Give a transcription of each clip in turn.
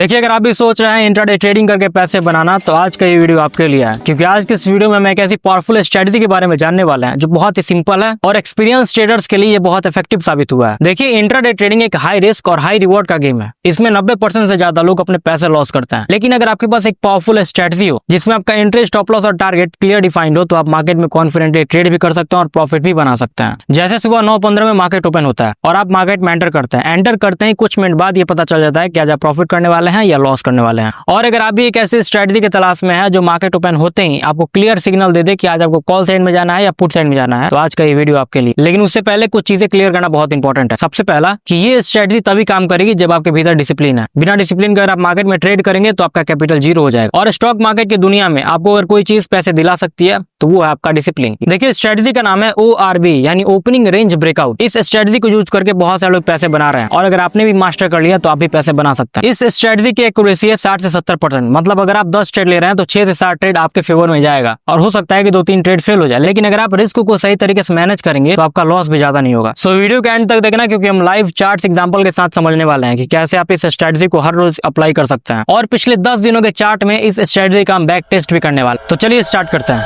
देखिए, अगर आप भी सोच रहे हैं इंट्राडे ट्रेडिंग करके पैसे बनाना तो आज का ये वीडियो आपके लिए है, क्योंकि आज के इस वीडियो में मैं एक ऐसी पावरफुल स्ट्रेटजी के बारे में जानने वाला है जो बहुत ही सिंपल है और एक्सपीरियंस ट्रेडर्स के लिए ये बहुत इफेक्टिव साबित हुआ है। देखिए, इंट्राडे ट्रेडिंग एक हाई रिस्क और हाई रिवॉर्ड का गेम है। इसमें 90% से ज्यादा लोग अपने पैसे लॉस करते हैं। लेकिन अगर आपके पास एक पावरफुल स्ट्रेटजी हो जिसमें आपका इंटरेस्ट, स्टॉप लॉस और टारगेट क्लियर डिफाइंड हो तो आप मार्केट में कॉन्फिडेंटली ट्रेड भी कर सकते हैं और प्रॉफिट भी बना सकते हैं। जैसे सुबह 9:15 में मार्केट ओपन होता है और आप मार्केट में एंटर करते हैं। एंटर करते ही कुछ मिनट बाद ये पता चल जाता है कि आज आप प्रॉफिट करने वाले हैं या लॉस करने वाले हैं। और अगर आप भी एक ऐसी स्ट्रेटजी की तलाश में है जो मार्केट ओपन होते ही आपको क्लियर सिग्नल दे दे कि आज आपको कॉल साइड में जाना है या पुट साइड में जाना है, तो आज का ये वीडियो आपके लिए। लेकिन उससे पहले कुछ चीजें क्लियर करना बहुत इंपॉर्टेंट है। सबसे पहला कि ये स्ट्रेटजी तभी काम करेगी जब आपके भीतर डिसिप्लिन है। बिना डिसिप्लिन के अगर आप मार्केट में ट्रेड करेंगे तो आपका कैपिटल जीरो हो जाएगा। और स्टॉक मार्केट की दुनिया में आपको अगर कोई चीज पैसे दिला सकती है तो वो है आपका डिसिप्लिन। देखिए, स्ट्रेटजी का नाम है ORB यानी ओपनिंग रेंज ब्रेकआउट। इस स्ट्रेटजी को यूज करके बहुत सारे लोग पैसे बना रहे हैं और अगर आपने भी मास्टर कर लिया तो आप भी पैसे बना सकते हैं। इस स्ट्रेटजी की एक्यूरेसी है 60 से 70%। मतलब अगर आप 10 ट्रेड ले रहे हैं तो 6 से 7 ट्रेड आपके फेवर में जाएगा और हो सकता है कि 2-3 ट्रेड फेल हो जाए। लेकिन अगर आप रिस्क को सही तरीके से मैनेज करेंगे तो आपका लॉस भी ज्यादा नहीं होगा। सो वीडियो के एंड तक देखना, क्योंकि हम लाइव चार्ट्स एग्जांपल के साथ समझने वाले हैं कि कैसे आप इस स्ट्रेटजी को हर रोज अप्लाई कर सकते हैं। और पिछले 10 दिनों के चार्ट में इस स्ट्रेटजी का हम बैक टेस्ट भी करने वाले। तो चलिए स्टार्ट करते हैं।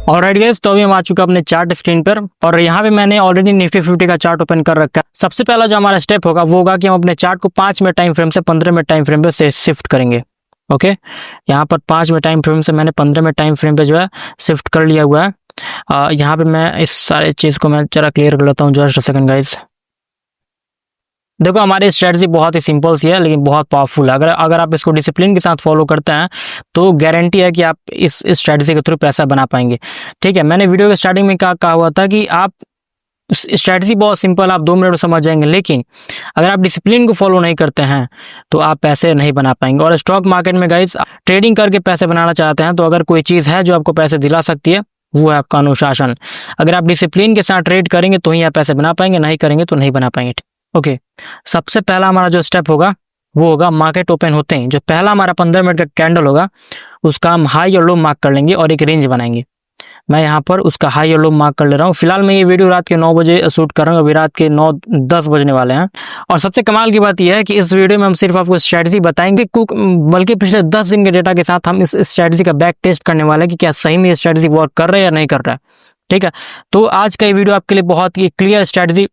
ऑलराइट गाइस, तो अभी हम आ चुका अपने चार्ट स्क्रीन पर और यहाँ पे मैंने ऑलरेडी निफ्टी 50 का चार्ट ओपन कर रखा है। सबसे पहला जो हमारा स्टेप होगा वो होगा कि हम अपने चार्ट को 5 मिनट टाइम फ्रेम से 15 मिनट टाइम फ्रेम पे से शिफ्ट करेंगे। ओके, यहाँ पर 5 मिनट टाइम फ्रेम से मैंने 15 मिनट टाइम फ्रेम पे जो है शिफ्ट कर लिया हुआ है। यहाँ पे मैं इस सारे चीज को मैं जरा क्लियर कर लेता हूँ। Just a second guys. देखो, हमारी स्ट्रेटजी बहुत ही सिंपल सी है लेकिन बहुत पावरफुल है। अगर आप इसको डिसिप्लिन के साथ फॉलो करते हैं तो गारंटी है कि आप इस स्ट्रेटजी के थ्रू पैसा बना पाएंगे। ठीक है, मैंने वीडियो के स्टार्टिंग में कहा हुआ था कि आप स्ट्रेटजी बहुत सिंपल, आप 2 मिनट में समझ जाएंगे। लेकिन अगर आप डिसिप्लिन को फॉलो नहीं करते हैं तो आप पैसे नहीं बना पाएंगे। और स्टॉक मार्केट में गाइस, ट्रेडिंग करके पैसे बनाना चाहते हैं तो अगर कोई चीज़ है जो आपको पैसे दिला सकती है वो है आपका अनुशासन। अगर आप डिसिप्लिन के साथ ट्रेड करेंगे तो ही आप पैसे बना पाएंगे, नहीं करेंगे तो नहीं बना पाएंगे। ओके, सबसे पहला हमारा जो स्टेप होगा वो होगा मार्केट ओपन होते हैं जो पहला हमारा 15 मिनट का कैंडल होगा उसका हम हाई और लो मार्क कर लेंगे और एक रेंज बनाएंगे। मैं यहाँ पर उसका हाई और लो मार्क कर ले रहा हूँ। फिलहाल मैं ये वीडियो रात के 9 बजे शूट कर रहा हूँ। अभी रात के 9-10 बजने वाले हैं। और सबसे कमाल की बात यह है कि इस वीडियो में हम सिर्फ आपको स्ट्रेटजी बताएंगे, बल्कि पिछले 10 दिन के डेटा के साथ हम इस स्ट्रेटजी का बैक टेस्ट करने वाले हैं कि क्या सही में ये स्ट्रेटजी वर्क कर रहा है या नहीं कर रहा है। ठीक है, तो आज का ये वीडियो आपके लिए बहुत ही क्लियर स्ट्रेटजी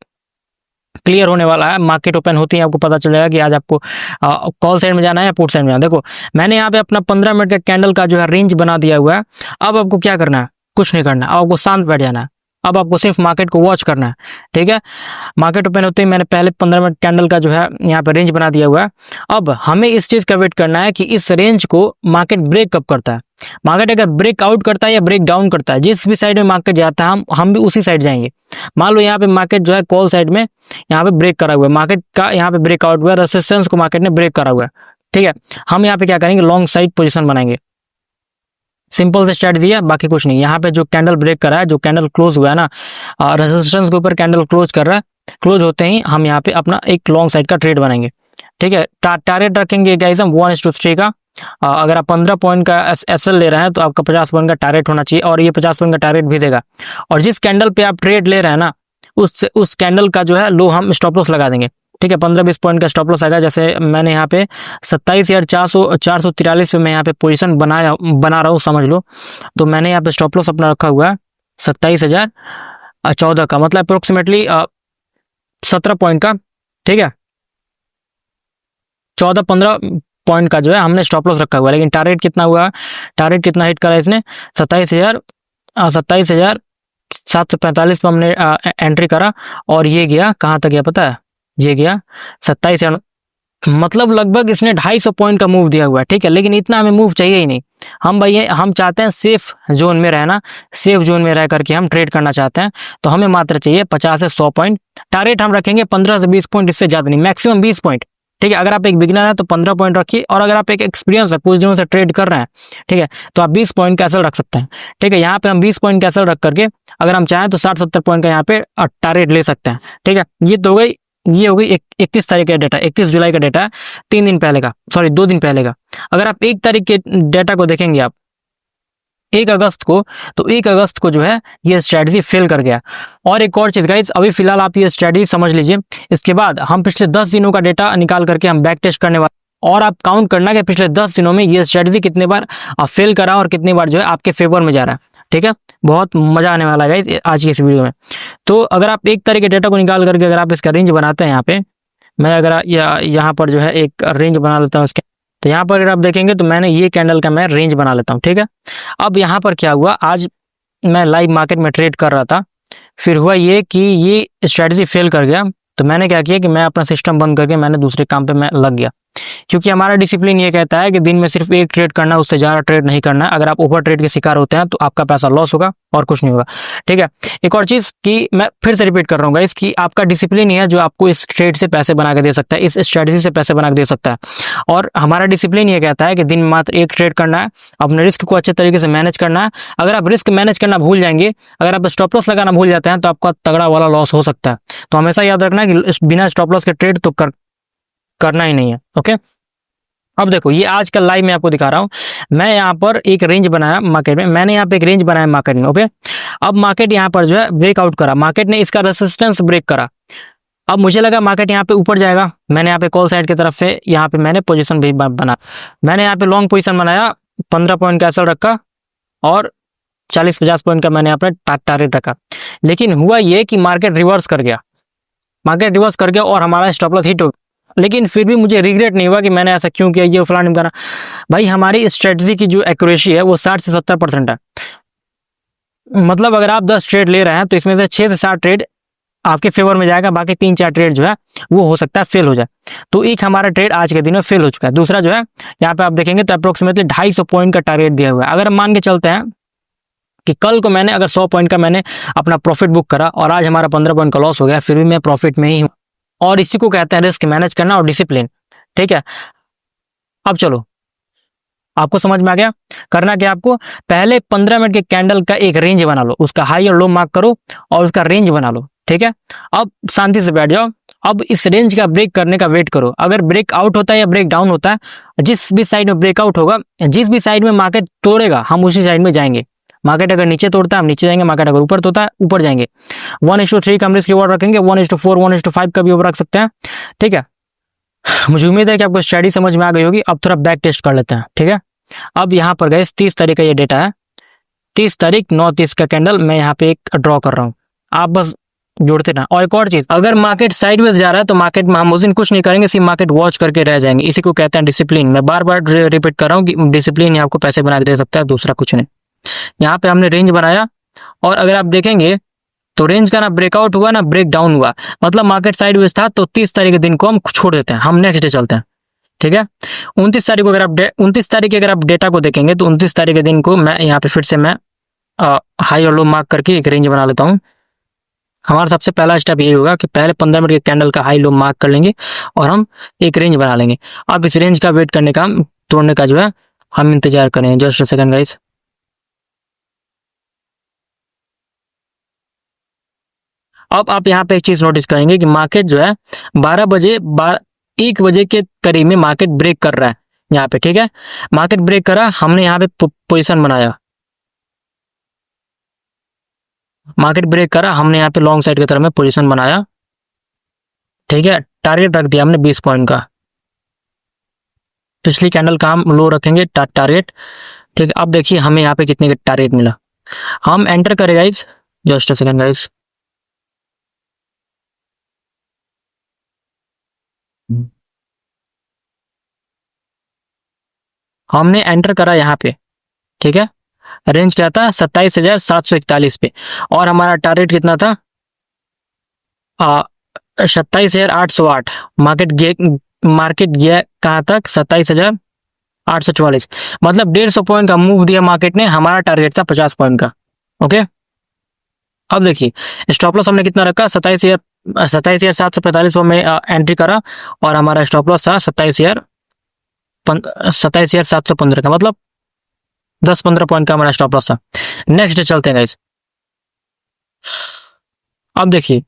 क्लियर होने वाला है। मार्केट ओपन होती है आपको पता चल जाएगा कि आज आपको कॉल साइड में जाना है या पुट साइड में जाना है। देखो, मैंने यहाँ पे अपना 15 मिनट का कैंडल का जो है रेंज बना दिया हुआ है। अब आपको क्या करना है? कुछ नहीं करना है। अब आपको शांत बैठ जाना है। अब आपको सिर्फ मार्केट को वॉच करना है। ठीक है, मार्केट ओपन होते ही मैंने पहले 15 मिनट कैंडल का जो है यहाँ पे रेंज बना दिया हुआ है। अब हमें इस चीज का वेट करना है कि इस रेंज को मार्केट ब्रेक कब करता है। मार्केट अगर ब्रेक आउट करता है या ब्रेक डाउन करता है, जिस भी साइड में मार्केट जाता है हम भी उसी साइड जाएंगे। मान लो यहाँ पे मार्केट जो है कॉल साइड में यहाँ पे ब्रेक करा हुआ है, मार्केट का यहाँ पे ब्रेकआउट हुआ है, रेजिस्टेंस को मार्केट ने ब्रेक करा हुआ है। ठीक है, हम यहाँ पे क्या करेंगे? लॉन्ग साइड पोजीशन बनाएंगे। सिंपल से स्ट्रेटजी है, बाकी कुछ नहीं। यहाँ पे जो कैंडल ब्रेक करा है, जो कैंडल क्लोज हुआ है ना, रेजिस्टेंस के ऊपर कैंडल क्लोज कर रहा है, क्लोज होते ही हम यहाँ पे अपना एक लॉन्ग साइड का ट्रेड बनाएंगे। ठीक है, टारगेट रखेंगे गाइस हम 1:3 का। अगर आप 15 पॉइंट का एसएल ले रहे हैं तो आपका 50 पॉइंट का टारगेट होना चाहिए और ये 50 पॉइंट का टारगेट भी देगा। और जिस कैंडल पे आप ट्रेड ले रहे हैं ना, उस कैंडल का जो है लो हम स्टॉप लॉस लगा देंगे। ठीक है, 15-20 पॉइंट का स्टॉप लॉस आएगा। जैसे मैंने यहाँ पे 27,443 पे मैं यहाँ पे पोजीशन बना रहा हूँ, समझ लो। तो मैंने यहाँ पे स्टॉप लॉस अपना रखा हुआ है 27,014 का, मतलब अप्रोक्सीमेटली 17 पॉइंट का। ठीक है, 14-15 पॉइंट का जो है हमने स्टॉप लॉस रखा हुआ है। लेकिन टारगेट कितना हुआ? टारगेट कितना हिट करा इसने? 27,745 पे हमने एंट्री करा और ये गया कहाँ तक गया पता है? ये गया 27,000, मतलब लगभग इसने 250 पॉइंट का मूव दिया हुआ है। ठीक है, लेकिन इतना हमें मूव चाहिए ही नहीं। हम चाहते हैं सेफ जोन में रहना, सेफ जोन में रह करके हम ट्रेड करना चाहते हैं। तो हमें मात्र चाहिए 50 से 100 पॉइंट। टारगेट हम रखेंगे 15 से 20 पॉइंट, इससे ज्यादा नहीं, मैक्सिमम 20 पॉइंट। ठीक है, अगर आप एक बिगिनर है तो 15 पॉइंट रखिए और अगर आप एक एक्सपीरियंस है, कुछ दिनों से ट्रेड कर रहे हैं, ठीक है, तो आप 20 पॉइंट कैसल रख सकते हैं। ठीक है, यहाँ पे हम 20 पॉइंट कैसल रख करके अगर हम चाहें तो 60-70 पॉइंट का यहाँ पे टारगेट ले सकते हैं। ठीक है, ये हो गई 31 तारीख का डेटा, 31 जुलाई का डेटा है, 3 दिन पहले का, सॉरी 2 दिन पहले का। अगर आप 1 तारीख के डेटा को देखेंगे आप, 1 अगस्त को, तो 1 अगस्त को जो है ये स्ट्रेटजी फेल कर गया। और एक और चीज़ गाइस, अभी फिलहाल आप ये स्ट्रेटजी समझ लीजिए, इसके बाद हम पिछले 10 दिनों का डेटा निकाल करके हम बैक टेस्ट करने वाले, और आप काउंट करना कि पिछले 10 दिनों में ये स्ट्रेटजी कितने बार फेल करा और कितनी बार जो है आपके फेवर में जा रहा है। ठीक है, बहुत मजा आने वाला है गाइस आज की इस वीडियो में। तो अगर आप एक तरह के डेटा को निकाल करके अगर आप इसका रेंज बनाते हैं, यहाँ पे मैं अगर यहाँ पर जो है एक रेंज बना लेता हूँ इसके, तो यहाँ पर अगर आप देखेंगे तो मैंने ये कैंडल का मैं रेंज बना लेता हूँ। ठीक है, अब यहाँ पर क्या हुआ, आज मैं लाइव मार्केट में ट्रेड कर रहा था, फिर हुआ ये कि ये स्ट्रेटजी फेल कर गया, तो मैंने क्या किया कि मैं अपना सिस्टम बंद करके मैंने दूसरे काम पे मैं लग गया, क्योंकि हमारा डिसिप्लिन ये कहता है कि दिन में सिर्फ एक ट्रेड करना है, उससे ज़्यादा ट्रेड नहीं करना है। अगर आप ओवर ट्रेड के शिकार होते हैं तो आपका पैसा लॉस होगा और कुछ नहीं होगा। ठीक है, एक और चीज़ कि मैं फिर से रिपीट कर रहा हूँ इसकी, आपका डिसिप्लिन ही है जो आपको इस ट्रेड से पैसे बना के दे सकता है, इस स्ट्रेटजी से पैसे बना के दे सकता है। और हमारा डिसिप्लिन ये कहता है कि दिन में मात्र एक ट्रेड करना है, अपने रिस्क को अच्छे तरीके से मैनेज करना है। अगर आप रिस्क मैनेज करना भूल जाएंगे, अगर आप स्टॉप लॉस लगाना भूल जाते हैं, तो आपका तगड़ा वाला लॉस हो सकता है। तो हमेशा याद रखना है कि बिना स्टॉप लॉस के ट्रेड तो करना ही नहीं है। ओके, अब देखो ये आज का लाइव मैं आपको दिखा रहा हूँ। मैं यहाँ पर एक रेंज बनाया मार्केट में, मैंने यहाँ पे एक रेंज बनाया मार्केट में। ओके, अब मार्केट यहाँ पर जो है ब्रेकआउट करा, मार्केट ने इसका रेसिस्टेंस ब्रेक करा। अब मुझे लगा मार्केट यहाँ पे ऊपर जाएगा, मैंने यहाँ पे कॉल साइड की तरफ से यहाँ पे मैंने पोजीशन भी बना, मैंने यहाँ पे लॉन्ग पोजीशन बनाया, 15 पॉइंट का एसएल रखा और 40-50 पॉइंट का मैंने यहाँ पे टारगेट रखा। लेकिन हुआ ये कि मार्केट रिवर्स कर गया, मार्केट रिवर्स कर गया और हमारा स्टॉप लॉस हिट हो गया। लेकिन फिर भी मुझे रिग्रेट नहीं हुआ कि मैंने ऐसा क्यों किया, ये फलाना करना। भाई हमारी स्ट्रेटजी की जो एक्यूरेसी है वो 60 से 70% है। मतलब अगर आप 10 ट्रेड ले रहे हैं तो इसमें से 6 से 7 ट्रेड आपके फेवर में जाएगा, बाकी 3-4 ट्रेड जो है वो हो सकता है फेल हो जाए। तो एक हमारा ट्रेड आज के दिन में फेल हो चुका है। दूसरा जो है यहाँ पे आप देखेंगे तो अप्रोक्सीमेटली 250 पॉइंट का टारगेट दिया हुआ है। अगर हम मान के चलते हैं कि कल को मैंने अगर 100 पॉइंट का मैंने अपना प्रॉफिट बुक करा और आज हमारा 15 पॉइंट का लॉस हो गया, फिर भी मैं प्रॉफिट में ही हूँ। और इसी को कहते हैं रिस्क मैनेज करना और डिसिप्लिन। ठीक है, अब चलो आपको समझ में आ गया। करना क्या आपको, पहले 15 मिनट के कैंडल का एक रेंज बना लो, उसका हाई और लो मार्क करो और उसका रेंज बना लो। ठीक है, अब शांति से बैठ जाओ, अब इस रेंज का ब्रेक करने का वेट करो। अगर ब्रेक आउट होता है या ब्रेक डाउन होता है, जिस भी साइड में ब्रेकआउट होगा, जिस भी साइड में मार्केट तोड़ेगा हम उसी साइड में जाएंगे। मार्केट अगर नीचे तोड़ता है हम नीचे जाएंगे, मार्केट अगर ऊपर तोड़ता है ऊपर जाएंगे। 1:3 का हम रिस्क रिवॉर्ड रखेंगे, 1:4 1:5 का भी ओवर रख सकते हैं। ठीक है, मुझे उम्मीद है कि आपको स्ट्रेटजी समझ में आ गई होगी। अब थोड़ा बैक टेस्ट कर लेते हैं। ठीक है, अब यहाँ पर गए 30 तारीख का ये डेटा है, 30 तारीख 9:30 का कैंडल मैं यहाँ पे एक ड्रॉ कर रहा हूँ, आप बस जोड़ते ना। और एक और चीज, अगर मार्केट साइडवेज जा रहा है तो मार्केट में हम उस दिन कुछ नहीं करेंगे, सिर्फ मार्केट वॉच करके रह जाएंगे। इसी को कहते हैं डिसिप्लिन। मैं बार बार रिपीट कर रहा हूँ कि डिसिप्लिन ही आपको पैसे बना के दे सकता है, दूसरा कुछ नहीं। यहाँ पे हमने रेंज बनाया और अगर आप देखेंगे तो रेंज का ना ब्रेकआउट हुआ ना ब्रेक डाउन हुआ, मतलब मार्केट साइडवेज था। तो 30 तारीख के दिन को हम छोड़ देते हैं, हम नेक्स्ट डे चलते हैं। ठीक है, 29 तारीख को अगर आप 29 तारीख के अगर आप डेटा को देखेंगे तो 29 तारीख के दिन को मैं यहाँ पे फिर से मैं हाई और लो मार्क करके एक रेंज बना लेता हूँ। हमारा सबसे पहला स्टेप ये होगा कि पहले 15 मिनट के कैंडल का हाई लो मार्क कर लेंगे और हम एक रेंज बना लेंगे। अब इस रेंज का वेट करने का, तोड़ने का जो है हम इंतजार करेंगे। Just a second guys. अब आप यहाँ पे एक चीज नोटिस करेंगे कि मार्केट जो है 1 बजे के करीब में मार्केट ब्रेक कर रहा है यहाँ पे। ठीक है, मार्केट ब्रेक करा, हमने यहाँ पे पोजीशन बनाया, मार्केट ब्रेक करा, हमने यहाँ पे लॉन्ग साइड की तरफ में पोजीशन बनाया। ठीक है, टारगेट रख दिया हमने 20 पॉइंट का। पिछली कैंडल का हम लो रखेंगे टारगेट। ठीक है, अब देखिए हमें यहाँ पे कितने का टारगेट मिला। हम एंटर करें guys, just a second guys. हमने एंटर करा यहाँ पे। ठीक है, रेंज क्या था, 27,741 पे, और हमारा टारगेट कितना था, 27,808। मार्केट गया कहाँ तक, 27,844। मतलब 150 पॉइंट का मूव दिया मार्केट ने, हमारा टारगेट था 50 पॉइंट का। ओके, अब देखिए स्टॉप लॉस हमने कितना रखा, 27,745 पर मैं एंट्री करा और हमारा स्टॉप लॉस था 27,715 का, मतलब 10-15 पॉइंट का हमारा स्टॉप लॉस था। नेक्स्ट डे चलते हैं गाइस। अब देखिए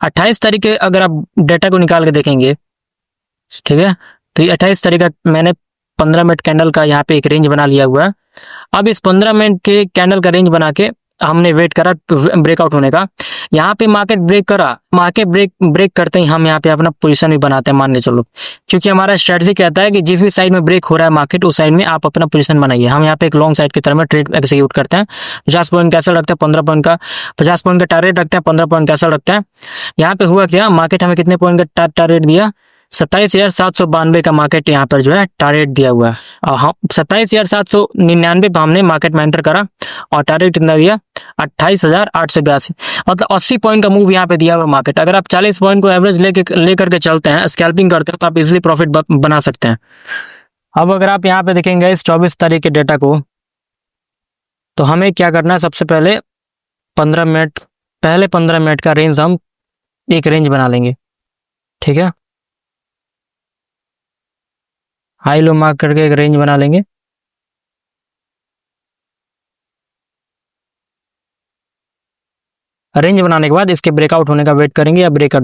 28 तारीख के अगर आप डेटा को निकाल के देखेंगे, ठीक है, तो ये 28 तारीख का मैंने 15 मिनट कैंडल का यहाँ पे एक रेंज बना लिया हुआ है। अब इस 15 मिनट के कैंडल का रेंज बना के हमने वेट करा ब्रेकआउट होने का। यहाँ पे मार्केट ब्रेक करा, मार्केट ब्रेक करते ही हम यहाँ पे अपना पोजीशन भी बनाते हैं, मान ले चलो, क्योंकि हमारा स्ट्रेटजी कहता है कि जिस भी साइड में ब्रेक हो रहा है मार्केट उस साइड में आप अपना पोजीशन बनाइए। हम यहाँ पे एक लॉन्ग साइड की तरफ में ट्रेड एक्सिक्यूट करते हैं। 50 पॉइंट कैसल रखते हैं, 15 पॉइंट का 50 पॉइंट का टारगेट रखते हैं, 15 पॉइंट कैसल रखते हैं। यहाँ पे हुआ क्या, मार्केट हमें कितने पॉइंट का टारगेट दिया, 27,792 का मार्केट यहाँ पर जो है टारगेट दिया हुआ है। हम 27,799 पे हमने मार्केट में एंटर करा और टारगेट कितना दिया, 28,882, मतलब 80 पॉइंट का मूव यहाँ पे दिया हुआ मार्केट। अगर आप 40 पॉइंट को एवरेज लेकर के चलते हैं, स्कैल्पिंग करते हैं, तो आप इजीली प्रॉफिट बना सकते हैं। अब अगर आप यहाँ पे देखेंगे इस 24 तारीख के डेटा को, तो हमें क्या करना है, सबसे पहले 15 मिनट का रेंज हम एक रेंज बना लेंगे, ठीक है। हाई लो मार्क करके एक रेंज बना लेंगे। रेंज बनाने के बाद इसके ब्रेकआउट होने का वेट करेंगे या ब्रेक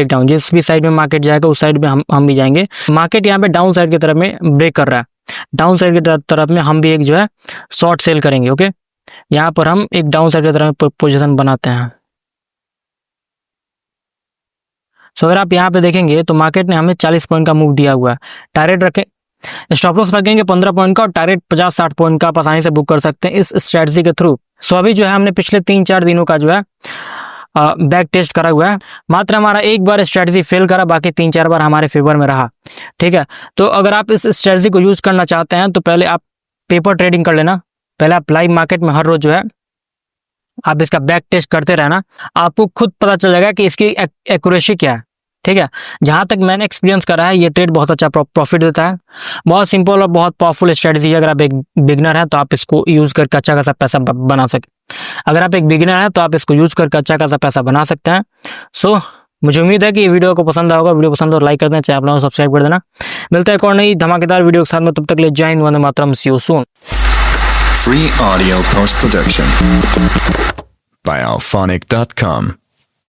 डाउन, जिस भी साइड में मार्केट जाएगा उस साइड में हम भी जाएंगे। मार्केट यहाँ पे डाउन साइड की तरफ में ब्रेक कर रहा है, डाउन साइड की तरफ में हम भी एक जो है शॉर्ट सेल करेंगे। ओके, यहाँ पर हम एक डाउन साइड की तरफ पोजीशन बनाते हैं। सो अगर आप यहाँ पे देखेंगे तो मार्केट ने हमें 40 पॉइंट का मूव दिया हुआ है। टारगेट रखें, स्टॉप लॉस रखेंगे 15 पॉइंट का और टारगेट 50-60 पॉइंट का आप आसानी से बुक कर सकते हैं इस स्ट्रेटजी के थ्रू। सो अभी जो है हमने पिछले 3-4 दिनों का जो है बैक टेस्ट करा हुआ है। मात्र हमारा एक बार स्ट्रेटजी फेल करा, बाकी 3-4 बार हमारे फेवर में रहा, ठीक है। तो अगर आप इस स्ट्रेटजी को यूज करना चाहते हैं तो पहले आप पेपर ट्रेडिंग कर लेना। पहले आप लाइव मार्केट में हर रोज जो है आप इसका बैक टेस्ट करते रहना, आपको खुद पता चल जाएगा कि इसकी एक्यूरेसी क्या है, ठीक है। जहां तक मैंने एक्सपीरियंस करा है ये ट्रेड बहुत अच्छा प्रॉफिट देता है। बहुत सिंपल और बहुत पावरफुल स्ट्रेटजी है। अगर आप एक बिगनर हैं तो आप इसको यूज करके अच्छा खासा पैसा बना सकते। अगर आप एक बिगिनर हैं तो आप इसको यूज करके अच्छा खासा पैसा बना सकते हैं। सो मुझे उम्मीद है कि ये वीडियो को पसंद होगा। वीडियो पसंद हो लाइक कर दें, चैनल को सब्सक्राइब कर देना। मिलता है एक और नई धमाकेदार वीडियो के साथ में, तब तक के लिए Jai Hind, Vande Mataram, see you soon. Free audio post production by alphonic.com